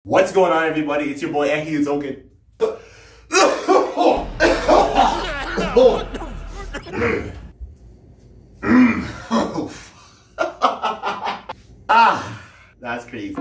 What's going on, everybody? It's your boy Ehi is okay. That's crazy.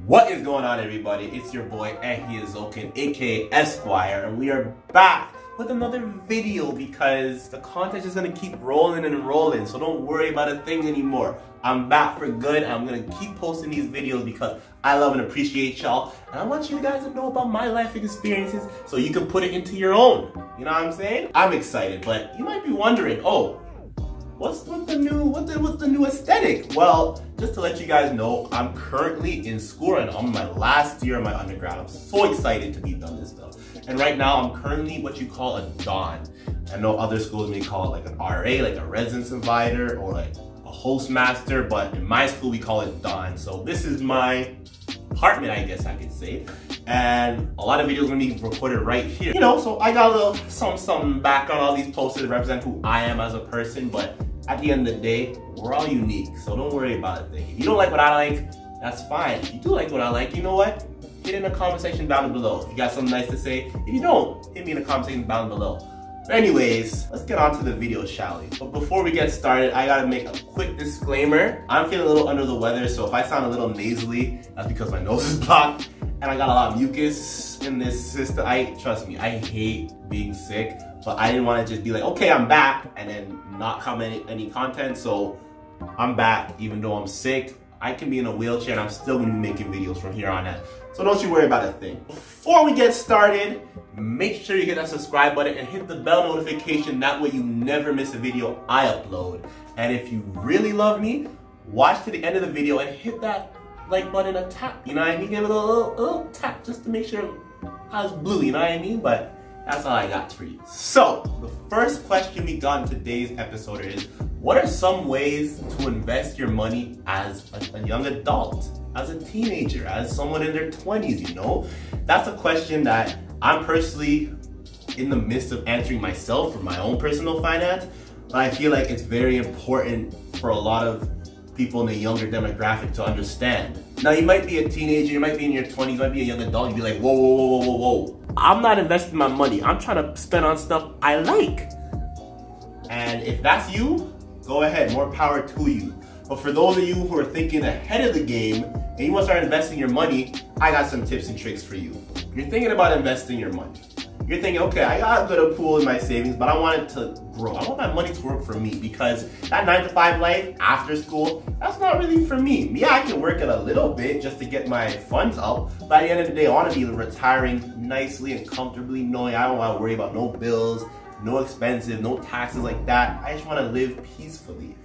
What is going on, everybody? It's your boy Ehi is okay, aka Esquire, and we are back with another video because the content is gonna keep rolling and rolling, so don't worry about a thing anymore. I'm back for good. I'm gonna keep posting these videos because I love and appreciate y'all, and I want you guys to know about my life experiences so you can put it into your own. You know what I'm saying? I'm excited, but you might be wondering, oh, what's the new aesthetic? Well, just to let you guys know, I'm currently in school and I'm in my last year of my undergrad. I'm so excited to be done this stuff. And right now, I'm currently what you call a Don. I know other schools may call it like an RA, like a residence inviter, or like a host master, but in my school, we call it Don. So this is my apartment, I guess I could say. And a lot of videos are gonna be recorded right here. You know, so I got a little some background on all these posters to represent who I am as a person, but at the end of the day, we're all unique, so don't worry about a thing. If you don't like what I like, that's fine. If you do like what I like, you know what? Hit in the comment section down below. If you got something nice to say, if you don't, hit me in the comment section down below. But anyways, let's get on to the video, shall we? But before we get started, I gotta make a quick disclaimer. I'm feeling a little under the weather, so if I sound a little nasally, that's because my nose is blocked and I got a lot of mucus in this system. Trust me, I hate being sick, but I didn't want to just be like, okay, I'm back, and then not comment any content. So I'm back, even though I'm sick. I can be in a wheelchair and I'm still gonna be making videos from here on out. So don't you worry about a thing. Before we get started, make sure you hit that subscribe button and hit the bell notification. That way you never miss a video I upload. And if you really love me, watch to the end of the video and hit that like button a tap. You know what I mean? Give it a little tap just to make sure it's blue, you know what I mean? But that's all I got for you. So the first question we got in today's episode is, what are some ways to invest your money as a young adult, as a teenager, as someone in their 20s, you know? That's a question that I'm personally in the midst of answering myself for my own personal finance, but I feel like it's very important for a lot of people in the younger demographic to understand. Now, you might be a teenager, you might be in your 20s, you might be a young adult, you'd be like, whoa, whoa, whoa, whoa, whoa, whoa. I'm not investing my money. I'm trying to spend on stuff I like. And if that's you, go ahead, more power to you. But for those of you who are thinking ahead of the game and you want to start investing your money, I got some tips and tricks for you. You're thinking about investing your money. You're thinking, okay, I got a good pool in my savings, but I want it to grow. I want my money to work for me, because that 9-to-5 life after school, that's not really for me. Yeah, I can work it a little bit just to get my funds up, but at the end of the day, I want to be retiring nicely and comfortably, knowing I don't want to worry about no bills, no expenses, no taxes like that. I just want to live peacefully.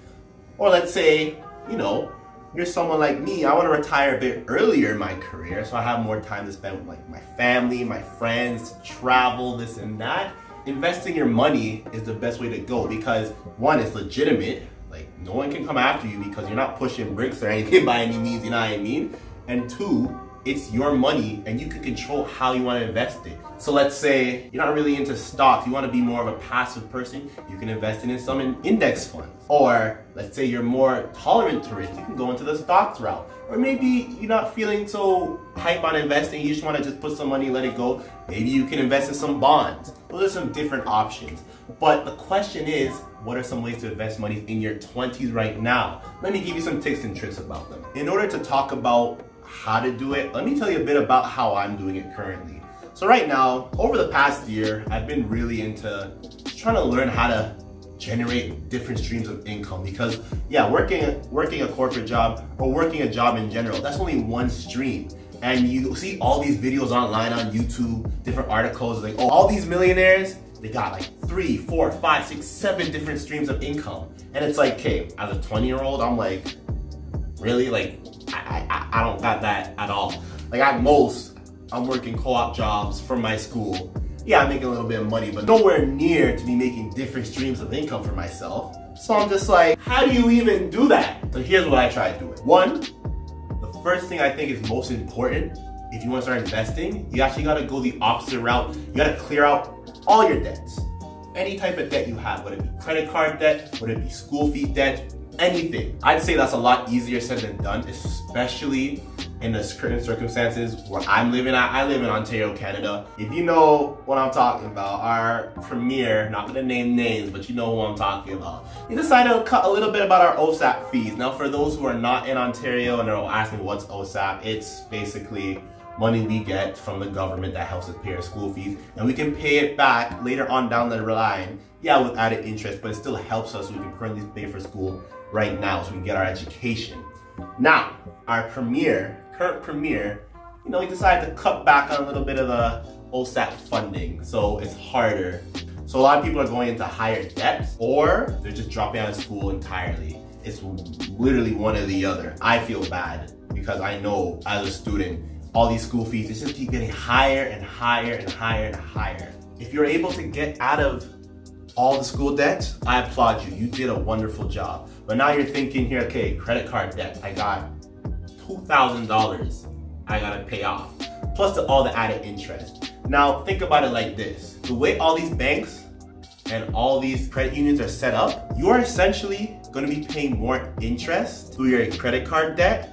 Or let's say, you know, you're someone like me, I want to retire a bit earlier in my career so I have more time to spend with like my family, my friends, travel, this and that. Investing your money is the best way to go because one, it's legitimate. Like no one can come after you because you're not pushing bricks or anything by any means, you know what I mean? And two, it's your money and you can control how you want to invest it. So let's say you're not really into stocks, you want to be more of a passive person, you can invest in some index funds. Or let's say you're more tolerant to risk, you can go into the stocks route. Or maybe you're not feeling so hype on investing, you just want to just put some money, let it go. Maybe you can invest in some bonds. Those are some different options. But the question is, what are some ways to invest money in your 20s right now? Let me give you some tips and tricks about them. In order to talk about how to do it, let me tell you a bit about how I'm doing it currently. So right now, over the past year, I've been really into trying to learn how to generate different streams of income because yeah, working a corporate job or working a job in general, that's only one stream. And you see all these videos online on YouTube, different articles like, oh, all these millionaires, they got like 3, 4, 5, 6, 7 different streams of income. And it's like, okay, as a 20-year-old, I'm like, really? Like, I don't got that at all. Like at most, I'm working co-op jobs from my school. Yeah, I'm making a little bit of money, but nowhere near to be making different streams of income for myself. So I'm just like, how do you even do that? So here's what I try to do. One, the first thing I think is most important, if you want to start investing, you actually got to go the opposite route. You got to clear out all your debts. Any type of debt you have, whether it be credit card debt, whether it be school fee debt, anything. I'd say that's a lot easier said than done, especially in the current circumstances where I'm living at. I live in Ontario, Canada. If you know what I'm talking about, our premier, not gonna name names, but you know who I'm talking about, he decided to cut a little bit about our OSAP fees. Now, for those who are not in Ontario and are asking what's OSAP, it's basically money we get from the government that helps us pay our school fees, and we can pay it back later on down the line, yeah, with added interest, but it still helps us so we can currently pay for school right now so we can get our education. Now, our current premier, you know, he decided to cut back on a little bit of the OSAP funding, so it's harder. So a lot of people are going into higher debts, or they're just dropping out of school entirely. It's literally one or the other. I feel bad because I know as a student, all these school fees, they just keep getting higher and higher and higher and higher. If you're able to get out of all the school debts, I applaud you. You did a wonderful job. But now you're thinking here, okay, credit card debt. I got $2,000 I gotta pay off, plus all the added interest. Now think about it like this. The way all these banks and all these credit unions are set up, you are essentially gonna be paying more interest through your credit card debt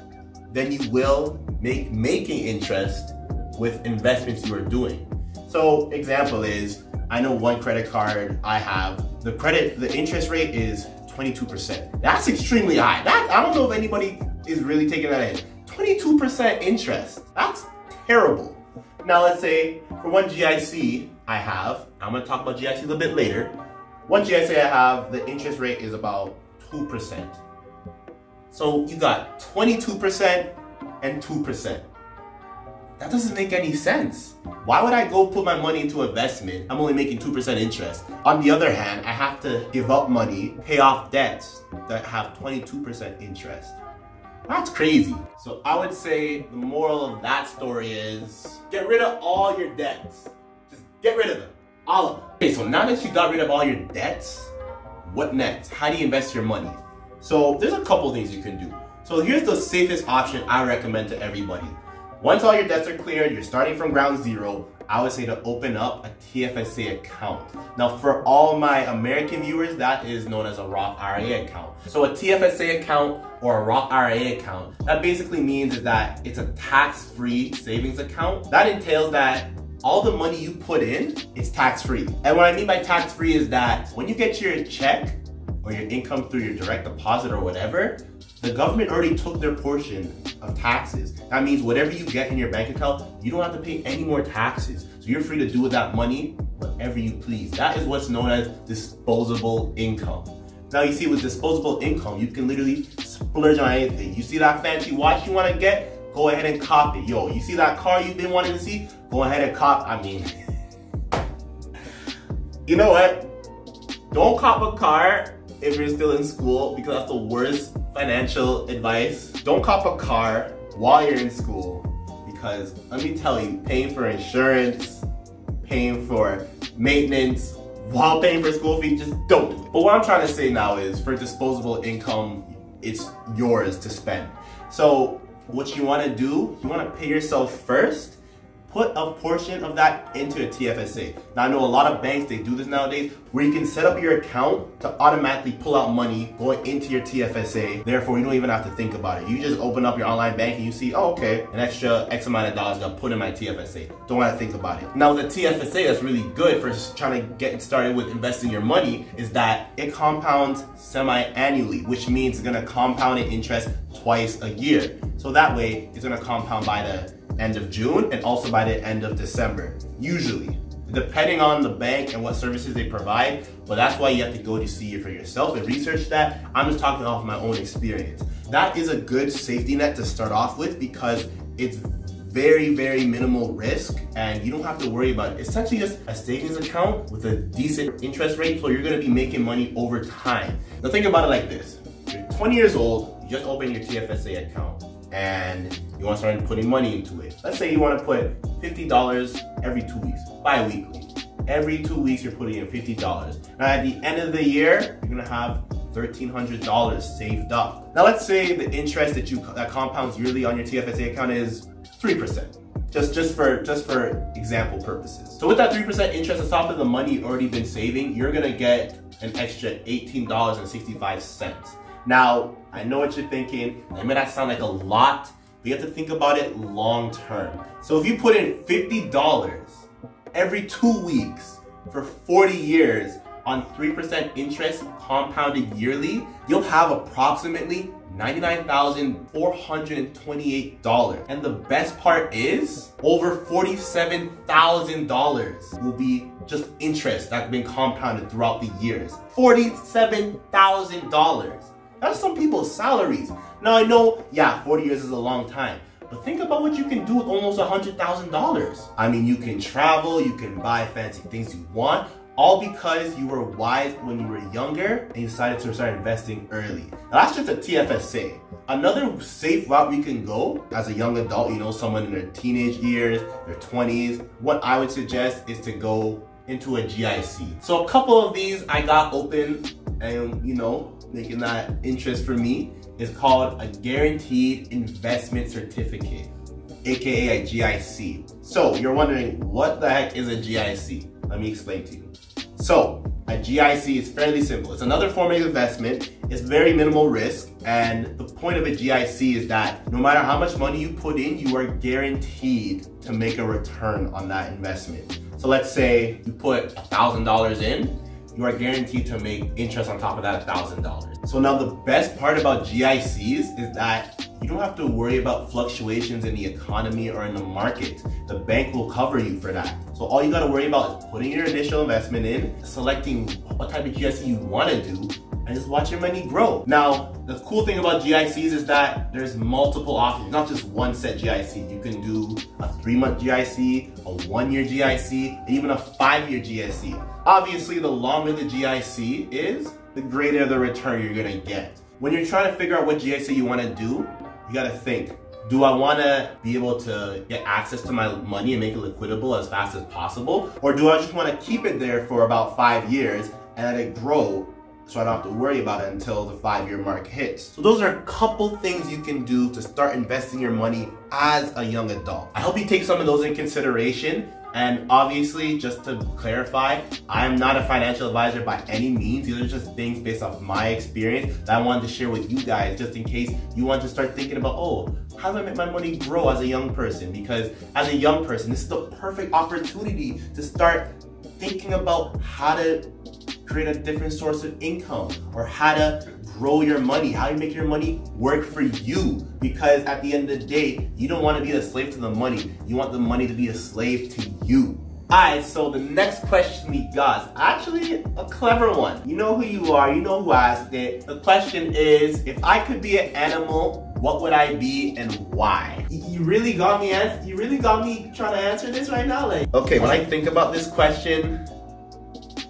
than you will making interest with investments you are doing. So example is, I know one credit card I have, the interest rate is 22%. That's extremely high. I don't know if anybody is really taking that in. 22% interest, that's terrible. Now let's say for one GIC I have, I'm gonna talk about GIC a little bit later. One GIC I have, the interest rate is about 2%. So you got 22% and 2%. That doesn't make any sense. Why would I go put my money into investment? I'm only making 2% interest. On the other hand, I have to give up money, pay off debts that have 22% interest. That's crazy. So I would say the moral of that story is get rid of all your debts. Just get rid of them, all of them. Okay, so now that you got rid of all your debts, what next? How do you invest your money? So there's a couple things you can do. So here's the safest option I recommend to everybody. Once all your debts are cleared, you're starting from ground zero, I would say to open up a TFSA account. Now for all my American viewers, that is known as a Roth IRA account. So a TFSA account or a Roth IRA account, that basically means is that it's a tax-free savings account. That entails that all the money you put in is tax-free. And what I mean by tax-free is that when you get your check or your income through your direct deposit or whatever, the government already took their portion of taxes. That means whatever you get in your bank account, you don't have to pay any more taxes. So you're free to do with that money whatever you please. That is what's known as disposable income. Now you see with disposable income, you can literally splurge on anything. You see that fancy watch you want to get? Go ahead and cop it. Yo, you see that car you've been wanting to see? Go ahead and cop. I mean, you know what? Don't cop a car if you're still in school, because that's the worst financial advice. Don't cop a car while you're in school, because let me tell you, paying for insurance, paying for maintenance, while paying for school fees, just don't do it. But what I'm trying to say now is for disposable income, it's yours to spend. So what you want to do, you want to pay yourself first, put a portion of that into a TFSA. Now I know a lot of banks, they do this nowadays, where you can set up your account to automatically pull out money going into your TFSA. Therefore, you don't even have to think about it. You just open up your online bank and you see, oh, okay, an extra X amount of dollars got put in my TFSA. Don't have to think about it. Now the TFSA that's really good for trying to get started with investing your money is that it compounds semi-annually, which means it's gonna compound in interest twice a year. So that way, it's gonna compound by the end of June and also by the end of December, usually, depending on the bank and what services they provide. But that's why you have to go to see it for yourself and research that. I'm just talking off my own experience. That is a good safety net to start off with because it's very, very minimal risk and you don't have to worry about it. It's essentially just a savings account with a decent interest rate, so you're gonna be making money over time. Now think about it like this. You're 20 years old, you just open your TFSA account and you want to start putting money into it. Let's say you want to put $50 every 2 weeks, bi-weekly. Every 2 weeks you're putting in $50. Now at the end of the year, you're gonna have $1,300 saved up. Now let's say the interest that compounds yearly on your TFSA account is 3%. Just for example purposes. So with that 3% interest on top of the money you've already been saving, you're gonna get an extra $18.65. Now, I know what you're thinking. It may not sound like a lot, but you have to think about it long term. So if you put in $50 every 2 weeks for 40 years on 3% interest compounded yearly, you'll have approximately $99,428. And the best part is, over $47,000 will be just interest that's been compounded throughout the years. $47,000. That's some people's salaries. Now I know, yeah, 40 years is a long time, but think about what you can do with almost $100,000. I mean, you can travel, you can buy fancy things you want, all because you were wise when you were younger and you decided to start investing early. Now that's just a TFSA. Another safe route we can go as a young adult, you know, someone in their teenage years, their 20s, what I would suggest is to go into a GIC. So a couple of these I got open and, you know, making that interest for me is called a Guaranteed Investment Certificate, aka a GIC. So you're wondering, what the heck is a GIC? Let me explain to you. So a GIC is fairly simple. It's another form of investment. It's very minimal risk. And the point of a GIC is that no matter how much money you put in, you are guaranteed to make a return on that investment. So let's say you put $1,000 in, you are guaranteed to make interest on top of that $1,000. So now the best part about GICs is that you don't have to worry about fluctuations in the economy or in the market. The bank will cover you for that. So all you gotta worry about is putting your initial investment in, selecting what type of GIC you wanna do, and just watch your money grow. Now, the cool thing about GICs is that there's multiple options, not just one set GIC. You can do a 3-month GIC, a 1-year GIC, and even a 5-year GIC. Obviously, the longer the GIC is, the greater the return you're gonna get. When you're trying to figure out what GIC you wanna do, you gotta think, do I wanna be able to get access to my money and make it liquidable as fast as possible? Or do I just wanna keep it there for about 5 years and let it grow so I don't have to worry about it until the 5-year mark hits? So those are a couple things you can do to start investing your money as a young adult. I hope you take some of those in consideration. And obviously, just to clarify, I'm not a financial advisor by any means. These are just things based off my experience that I wanted to share with you guys, just in case you want to start thinking about, oh, how do I make my money grow as a young person? Because as a young person, this is the perfect opportunity to start thinking about how to create a different source of income, or how to grow your money, how you make your money work for you. Because at the end of the day, you don't want to be a slave to the money. You want the money to be a slave to you. Alright, so the next question we got is actually a clever one. You know who you are, you know who asked it. The question is, if I could be an animal, what would I be and why? You really got me trying to answer this right now. Like, okay, when I think about this question,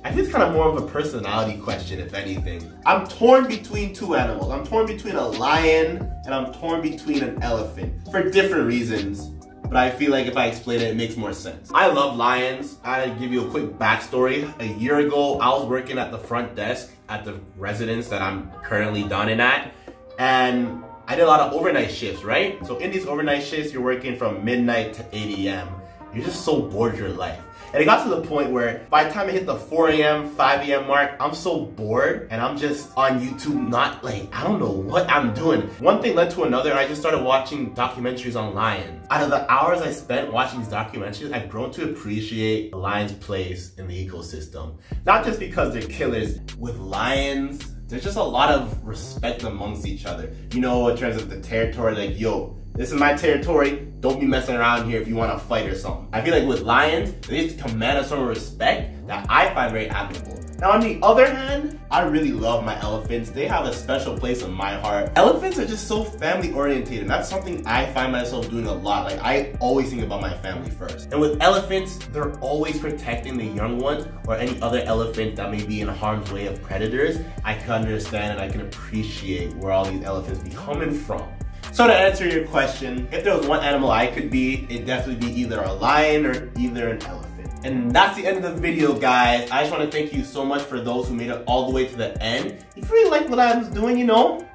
I think it's kind of more of a personality question, if anything. I'm torn between two animals. I'm torn between a lion and I'm torn between an elephant for different reasons. But I feel like if I explain it, it makes more sense. I love lions. I'll give you a quick backstory. A year ago, I was working at the front desk at the residence that I'm currently dining at. And I did a lot of overnight shifts, right? So in these overnight shifts, you're working from midnight to 8 a.m. You're just so bored of your life. And it got to the point where by the time I hit the 4 a.m., 5 a.m. mark, I'm so bored and I'm just on YouTube, not like, I don't know what I'm doing. One thing led to another, and I just started watching documentaries on lions. Out of the hours I spent watching these documentaries, I've grown to appreciate the lion's place in the ecosystem. Not just because they're killers. With lions, there's just a lot of respect amongst each other. You know, in terms of the territory, like, yo, this is my territory, don't be messing around here if you want to fight or something. I feel like with lions, they just command a sort of respect that I find very admirable. Now on the other hand, I really love my elephants. They have a special place in my heart. Elephants are just so family oriented, and that's something I find myself doing a lot. Like, I always think about my family first. And with elephants, they're always protecting the young ones or any other elephant that may be in harm's way of predators. I can understand and I can appreciate where all these elephants be coming from. So to answer your question, if there was one animal I could be, it'd definitely be either a lion or either an elephant. And that's the end of the video, guys. I just want to thank you so much for those who made it all the way to the end. If you really like what I was doing, you know,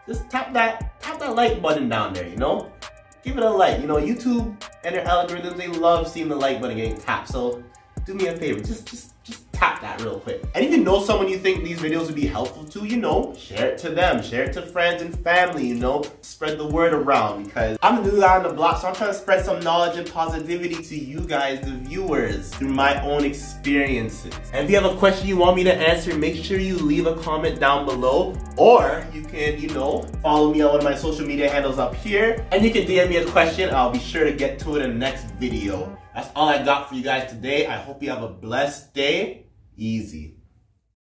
just tap that like button down there, you know? Give it a like. You know, YouTube and their algorithms, they love seeing the like button getting tapped. So do me a favor, just tap tap that real quick. And if you know someone you think these videos would be helpful to, you know, share it to them, share it to friends and family, you know, spread the word around, because I'm the new guy on the block, so I'm trying to spread some knowledge and positivity to you guys, the viewers, through my own experiences. And if you have a question you want me to answer, make sure you leave a comment down below, or you can, you know, follow me on one of my social media handles up here, and you can DM me a question. I'll be sure to get to it in the next video. That's all I got for you guys today. I hope you have a blessed day. Easy.